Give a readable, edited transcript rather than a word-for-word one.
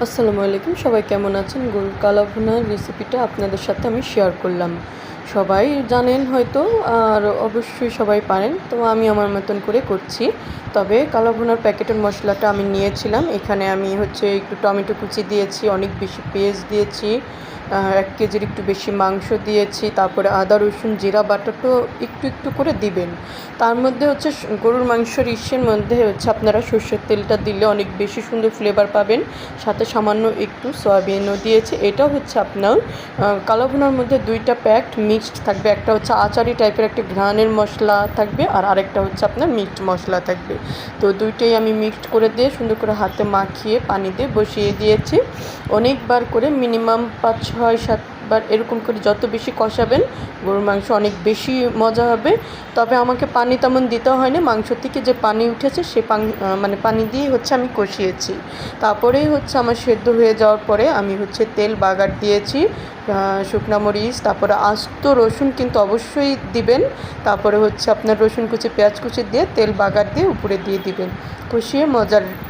আসসালামু আলাইকুম, সবাই কেমন আছেন? গরুর কালা ভুনার রেসিপিটা আপনাদের সাথে আমি শেয়ার করলাম। সবাই জানেন হয়তো, আর অবশ্যই সবাই পারেন, তো আমি আমার মতন করে করছি। তবে কালা ভুনার প্যাকেটের মশলাটা আমি নিয়েছিলাম। এখানে আমি একটু টমেটো কুচি দিয়েছি, অনেক বেশি পেঁয়াজ দিয়েছি, 1 কেজির একটু বেশি মাংস দিয়েছি, তারপরে আদা রসুন জিরা বাটাটাও একটু একটু করে দিবেন। তার মধ্যে গরুর মাংসের ইসের মধ্যে আপনারা সর্ষের তেলটা দিলে অনেক বেশি সুন্দর ফ্লেভার পাবেন। সাথে সামান্য একটু সয়াবিনও দিয়েছি। এটা আপনার কালো ভুনার মধ্যে 2টা প্যাকেট মিক্সড থাকবে। একটা আচারি টাইপের একটা ঘ্রাণের মশলা থাকবে, আর আরেকটা আপনার মিক্সড মশলা থাকবে। তো 2টাই আমি মিক্সড করে দিয়ে সুন্দর করে হাতে মাখিয়ে পানি দিয়ে বসিয়ে দিয়েছি। অনেকবার করে মিনিমাম 5, 6, 7 বার এরকম করে যত বেশি কষাবেন গরুর মাংস অনেক বেশি মজা হবে। তবে আমাকে পানি তেমন দিতে হয়নি, মাংস থেকে যে পানি উঠেছে সে পানি দিয়েই আমি কষিয়েছি। তারপরেই আমার সেদ্ধ হয়ে যাওয়ার পরে আমি তেল বাগার দিয়েছি, শুকনো মরিচ, তারপরে আস্ত রসুন কিন্তু অবশ্যই দিবেন। তারপরে আপনার রসুন কুচি পেঁয়াজ কুচি দিয়ে তেল বাগার দিয়ে উপরে দিয়ে দিবেন, কষিয়ে মজার